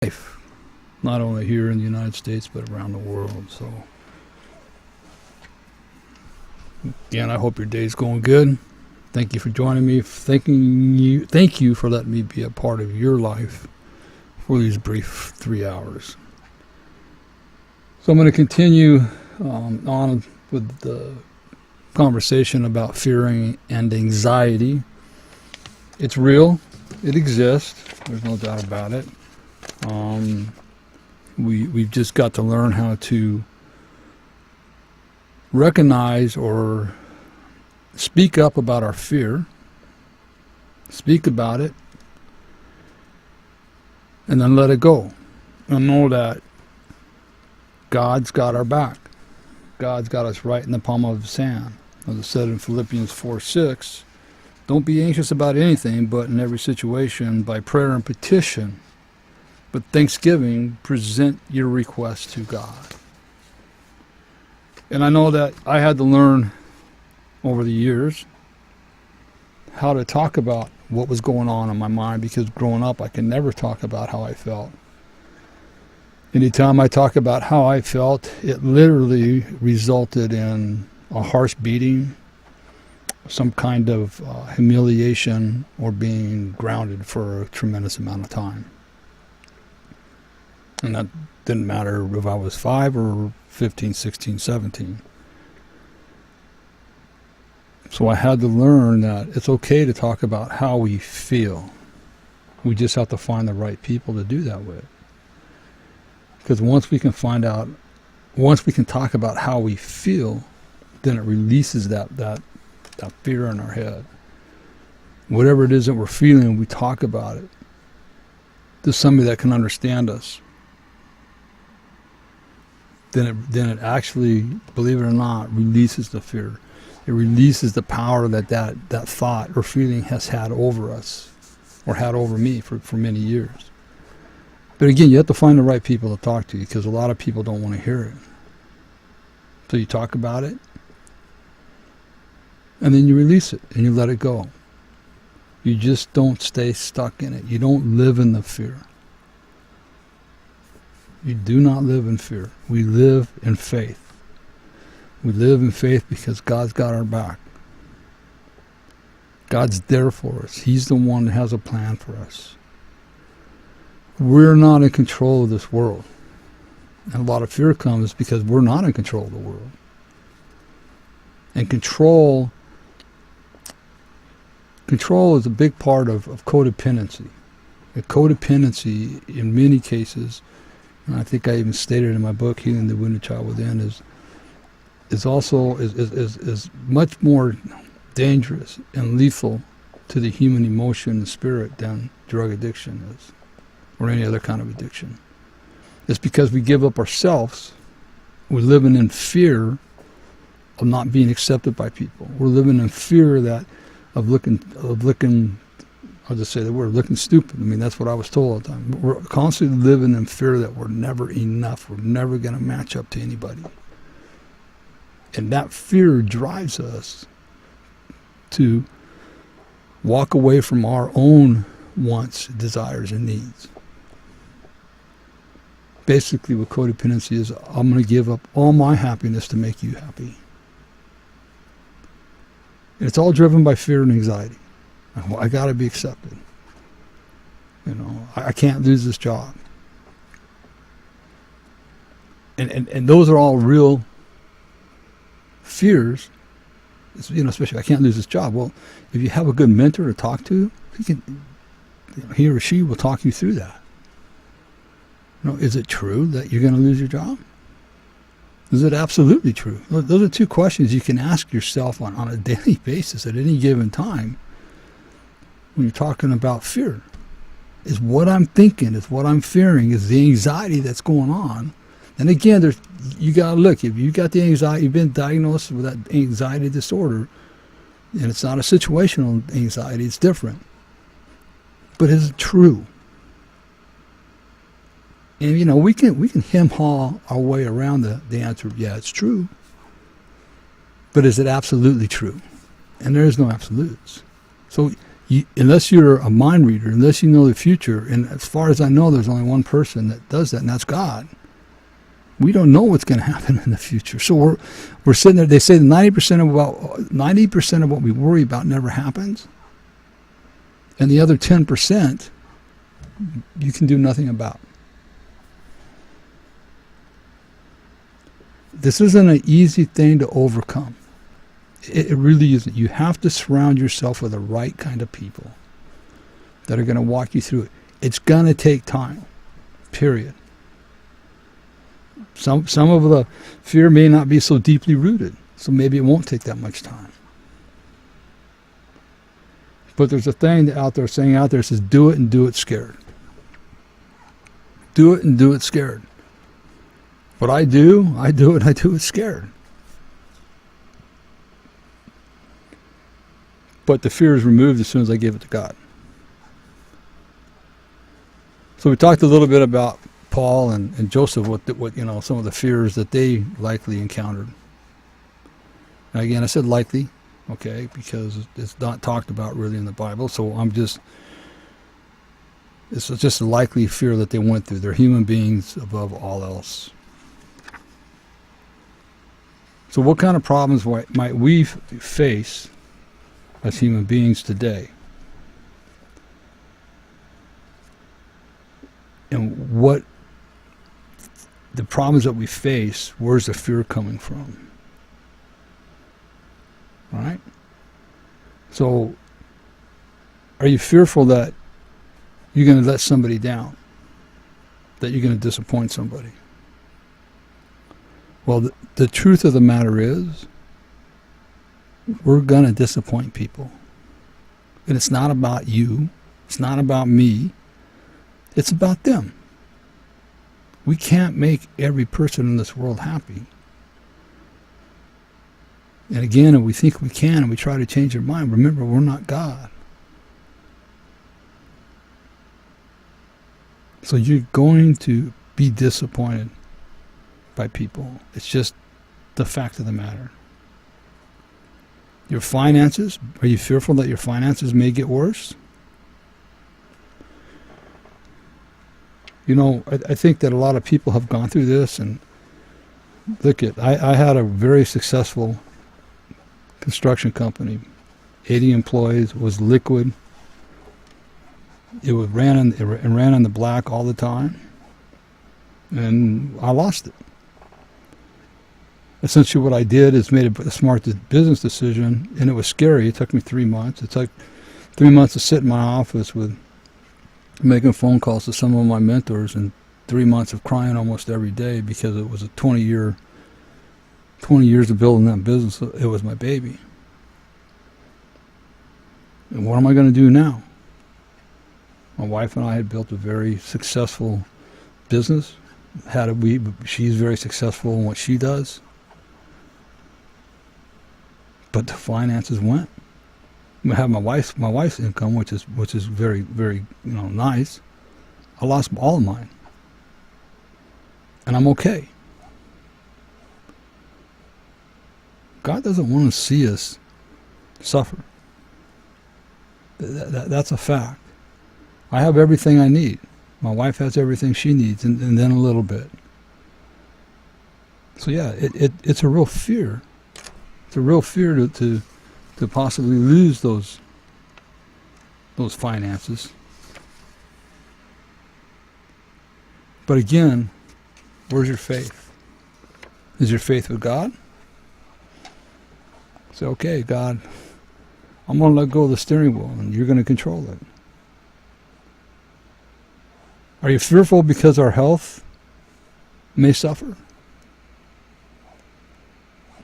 life, not only here in the United States, but around the world. So, again, I hope your day's going good. Thank you for joining me. Thank you for letting me be a part of your life for these brief 3 hours. So I'm going to continue on with the conversation about fearing and anxiety. It's real. It exists. There's no doubt about it. We've just got to learn how to recognize or speak up about our fear. Speak about it. And then let it go. And know that God's got our back. God's got us right in the palm of his hand. As it said in Philippians 4:6, don't be anxious about anything, but in every situation, by prayer and petition, but thanksgiving, present your request to God. And I know that I had to learn over the years how to talk about what was going on in my mind, because growing up I could never talk about how I felt. Anytime I talk about how I felt, it literally resulted in a harsh beating, some kind of humiliation, or being grounded for a tremendous amount of time. And that didn't matter if I was 5 or 15, 16, 17. So I had to learn that it's okay to talk about how we feel. We just have to find the right people to do that with. Because once we can talk about how we feel, then it releases that fear in our head. Whatever it is that we're feeling, we talk about it. There's somebody that can understand us. Then it actually, believe it or not, releases the fear. It releases the power that thought or feeling has had over us, or had over me for many years. But again, you have to find the right people to talk to, because a lot of people don't want to hear it. So you talk about it, and then you release it, and you let it go. You just don't stay stuck in it. You don't live in the fear. You do not live in fear. We live in faith. We live in faith because God's got our back. God's there for us. He's the one that has a plan for us. We're not in control of this world. And a lot of fear comes because we're not in control of the world. And control is a big part of codependency. And codependency, in many cases, and I think I even stated in my book, Healing the Wounded Child Within, is much more dangerous and lethal to the human emotion and spirit than drug addiction is, or any other kind of addiction. It's because we give up ourselves. We're living in fear of not being accepted by people. We're living in fear of looking, I'll just say the word, looking stupid. I mean, that's what I was told all the time. We're constantly living in fear that we're never enough. We're never going to match up to anybody. And that fear drives us to walk away from our own wants, desires, and needs. Basically, what codependency is, I'm going to give up all my happiness to make you happy. And it's all driven by fear and anxiety. I got to be accepted. I can't lose this job. And those are all real fears. Especially, I can't lose this job. Well, if you have a good mentor to talk to, he or she will talk you through that. Is it true that you're going to lose your job? Is it absolutely true? Those are two questions you can ask yourself on a daily basis at any given time when you're talking about fear. Is what I'm thinking, is what I'm fearing, is the anxiety that's going on. And again, you got to look, if you got the anxiety, you've been diagnosed with that anxiety disorder, and it's not a situational anxiety, it's different. But is it true? And we can hem-haw our way around the answer, yeah, it's true. But is it absolutely true? And there is no absolutes. So unless you're a mind reader, unless you know the future, and as far as I know, there's only one person that does that, and that's God. We don't know what's going to happen in the future. So we're sitting there. They say 90% of what we worry about never happens, and the other 10% you can do nothing about. This isn't an easy thing to overcome. It really isn't. You have to surround yourself with the right kind of people that are going to walk you through it. It's going to take time, period. Some of the fear may not be so deeply rooted, so maybe it won't take that much time. But there's a thing out there says, do it and do it scared. Do it and do it scared. What I do it scared. But the fear is removed as soon as I give it to God. So we talked a little bit about Paul and Joseph, what some of the fears that they likely encountered. And again, I said likely, okay, because it's not talked about really in the Bible. So it's just a likely fear that they went through. They're human beings above all else. So what kind of problems might we face as human beings today? And what the problems that we face, where's the fear coming from? All right? So are you fearful that you're going to let somebody down? That you're going to disappoint somebody? Well, the truth of the matter is, we're going to disappoint people. And it's not about you. It's not about me. It's about them. We can't make every person in this world happy. And again, if we think we can and we try to change our mind, remember, we're not God. So you're going to be disappointed by people. It's just the fact of the matter. Your finances, are you fearful that your finances may get worse? I think that a lot of people have gone through this, and look I had a very successful construction company, 80 employees, was liquid. It ran in the black all the time, and I lost it. Essentially what I did is made a smart business decision, and it was scary. It took me 3 months. It took 3 months to sit in my office with making phone calls to some of my mentors, and 3 months of crying almost every day, because it was a 20 years of building that business. It was my baby. And what am I going to do now? My wife and I had built a very successful business. She's very successful in what she does. But the finances went. I have my wife's income, which is very, very nice. I lost all of mine, and I'm okay. God doesn't want to see us suffer. That's a fact. I have everything I need. My wife has everything she needs, and then a little bit. So yeah, it's a real fear. It's a real fear to possibly lose those finances. But again, where's your faith? Is your faith with God? Say, okay, God, I'm going to let go of the steering wheel, and you're going to control it. Are you fearful because our health may suffer?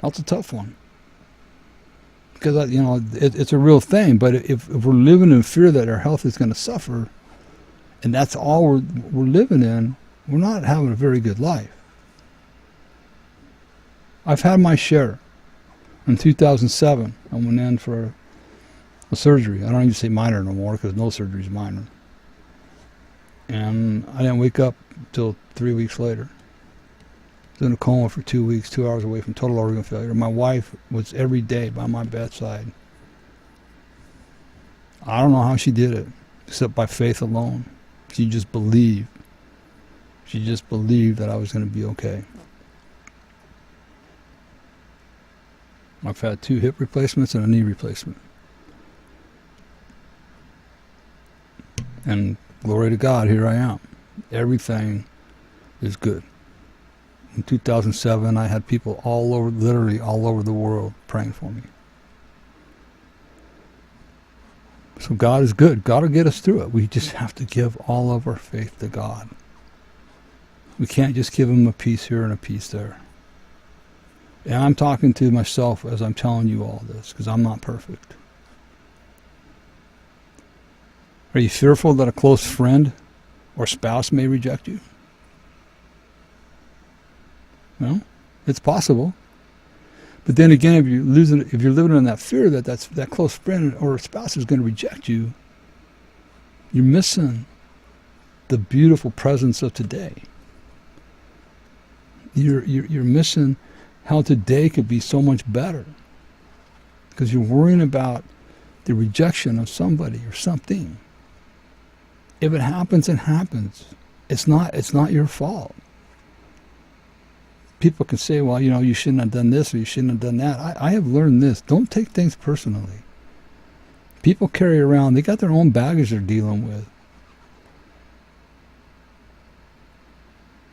That's a tough one. Because, it's a real thing. But if we're living in fear that our health is going to suffer, and that's all we're living in, we're not having a very good life. I've had my share. In 2007, I went in for a surgery. I don't even say minor no more, because no surgery is minor. And I didn't wake up until 3 weeks later. I was in a coma for 2 weeks, 2 hours away from total organ failure. My wife was every day by my bedside. I don't know how she did it, except by faith alone. She just believed. She just believed that I was going to be okay. I've had 2 hip replacements and a knee replacement. And glory to God, here I am. Everything is good. In 2007, I had people all over, literally all over the world praying for me. So God is good. God will get us through it. We just have to give all of our faith to God. We can't just give him a piece here and a piece there. And I'm talking to myself as I'm telling you all this, because I'm not perfect. Are you fearful that a close friend or spouse may reject you? Well, it's possible. But then again, if you're living in that fear that close friend or spouse is going to reject you, you're missing the beautiful presence of today. You're missing how today could be so much better, because you're worrying about the rejection of somebody or something. If it happens, it happens. It's not your fault. People can say, well, you shouldn't have done this or you shouldn't have done that. I have learned this. Don't take things personally. People carry around, they got their own baggage they're dealing with.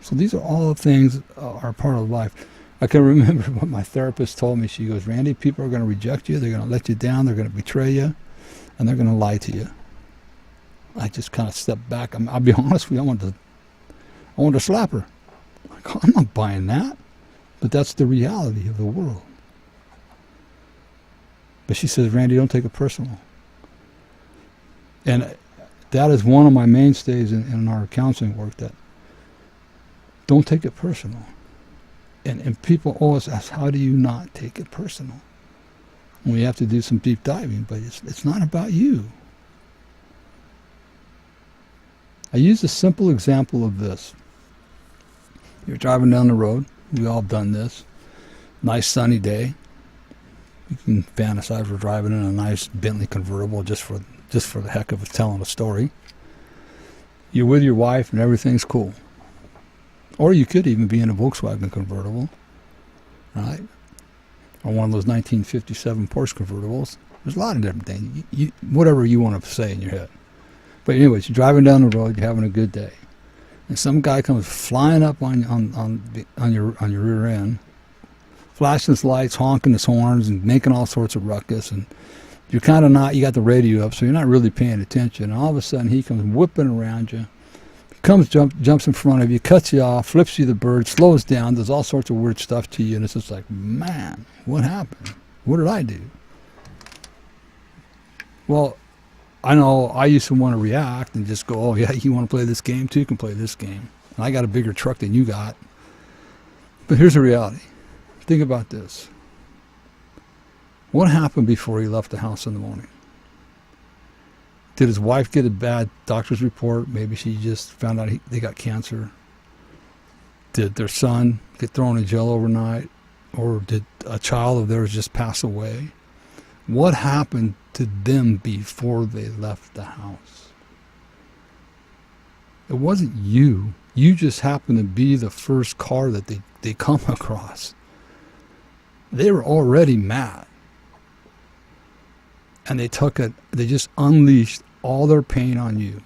So these are all the things are part of life. I can remember what my therapist told me. She goes, Randy, people are going to reject you. They're going to let you down. They're going to betray you. And they're going to lie to you. I just kind of stepped back. I'll be honest with you. I wanted to slap her. I'm not buying that. But that's the reality of the world. But she says, Randy, don't take it personal. And that is one of my mainstays in our counseling work, that don't take it personal. And people always ask, how do you not take it personal? And we have to do some deep diving, but it's not about you. I use a simple example of this. You're driving down the road. We all have done this. Nice sunny day. You can fantasize we're driving in a nice Bentley convertible just for the heck of telling a story. You're with your wife and everything's cool. Or you could even be in a Volkswagen convertible, right? Or one of those 1957 Porsche convertibles. There's a lot of different things. Whatever you want to say in your head. But anyways, you're driving down the road, you're having a good day. And some guy comes flying up on your rear end, flashing his lights, honking his horns, and making all sorts of ruckus. And you're kind of not, you got the radio up, so you're not really paying attention. And all of a sudden, he comes whipping around you, jumps in front of you, cuts you off, flips you the bird, slows down, does all sorts of weird stuff to you. And it's just like, man, what happened? What did I do? Well, I know I used to want to react and just go, oh, yeah, you want to play this game too? You can play this game. And I got a bigger truck than you got. But here's the reality. Think about this. What happened before he left the house in the morning? Did his wife get a bad doctor's report? Maybe she just found out they got cancer. Did their son get thrown in jail overnight? Or did a child of theirs just pass away? What happened to them before they left the house? It wasn't you. You just happened to be the first car that they come across. They were already mad. And they just unleashed all their pain on you.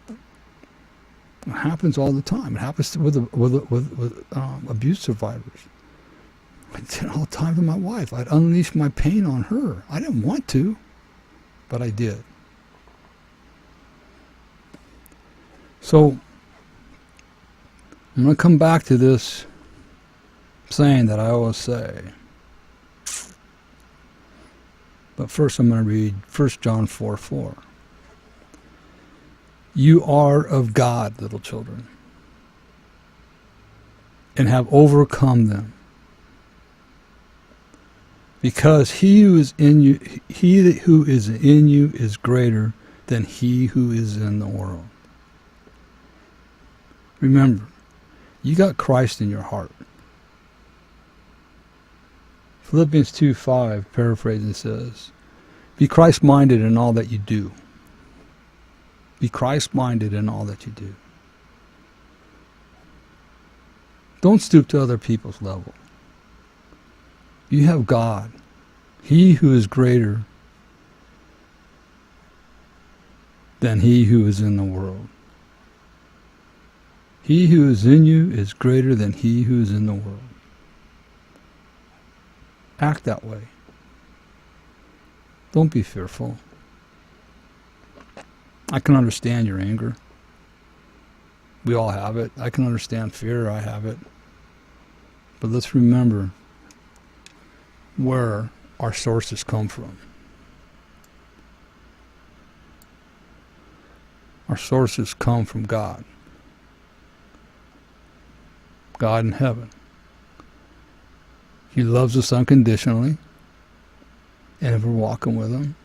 It happens all the time. It happens with abuse survivors. I did it all the time to my wife. I'd unleash my pain on her. I didn't want to, but I did. So, I'm going to come back to this saying that I always say. But first I'm going to read 1 John 4:4. You are of God, little children, and have overcome them. Because he who is in you is greater than he who is in the world. Remember, you got Christ in your heart. Philippians 2:5, paraphrasing, says, Be Christ-minded in all that you do. Be Christ-minded in all that you do. Don't stoop to other people's level. You have God. He who is greater than he who is in the world. He who is in you is greater than he who is in the world. Act that way. Don't be fearful. I can understand your anger. We all have it. I can understand fear. I have it. But let's remember where our sources come from. Our sources come from God. God in heaven. He loves us unconditionally. And if we're walking with Him,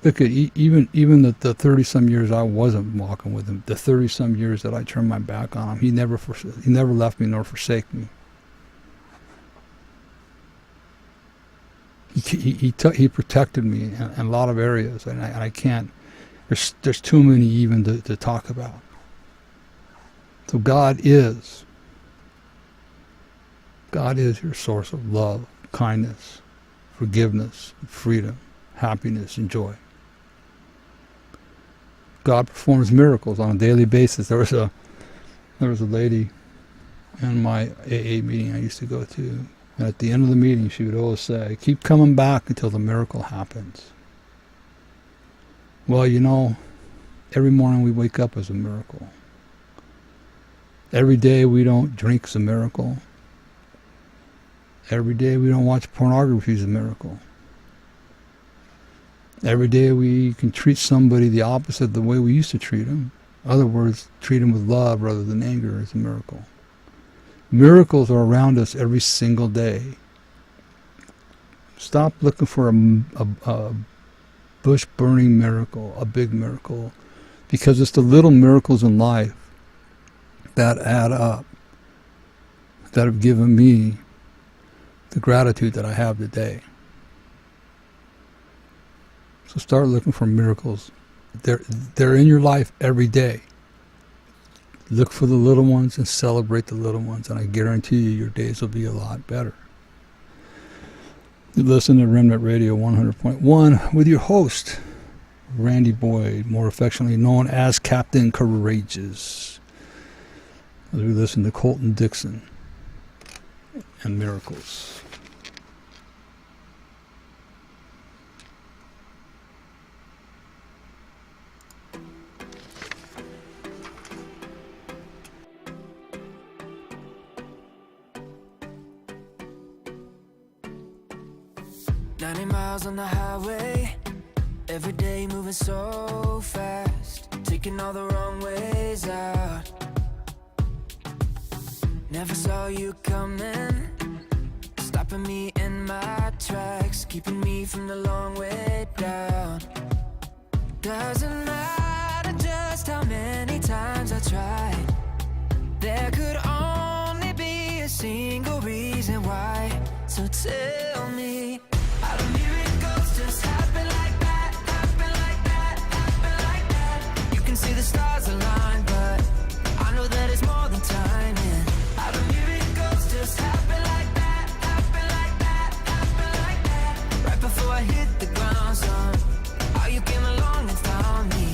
look at even the 30-some years I wasn't walking with Him, the 30-some years that I turned my back on Him, He never left me nor forsake me. He protected me in a lot of areas, and I can't. There's too many even to talk about. So God is your source of love, kindness, forgiveness, freedom, happiness, and joy. God performs miracles on a daily basis. There was a lady in my AA meeting I used to go to, and at the end of the meeting she would always say, "Keep coming back until the miracle happens." Well, you know, every morning we wake up is a miracle. Every day we don't drink is a miracle. Every day we don't watch pornography is a miracle. Every day we can treat somebody the opposite of the way we used to treat them. In other words, treat them with love rather than anger is a miracle. Miracles are around us every single day. Stop looking for a bush-burning miracle, a big miracle, because it's the little miracles in life that add up, that have given me the gratitude that I have today. So start looking for miracles. They're in your life every day. Look for the little ones and celebrate the little ones, and I guarantee you your days will be a lot better. You listen to Remnant Radio 100.1 with your host, Randy Boyd, more affectionately known as Captain Courageous. As we listen to Colton Dixon and Miracles. On the highway, every day moving so fast, taking all the wrong ways out. Never saw you coming, stopping me in my tracks, keeping me from the long way down. Doesn't matter just how many times I tried, there could only be a single reason why. So tell me, how do miracles just happen like that, happen like that, happen like that? You can see the stars align, but I know that it's more than timing. How do miracles just happen like that, happen like that, happen like that? Right before I hit the ground, son, how you came along and found me.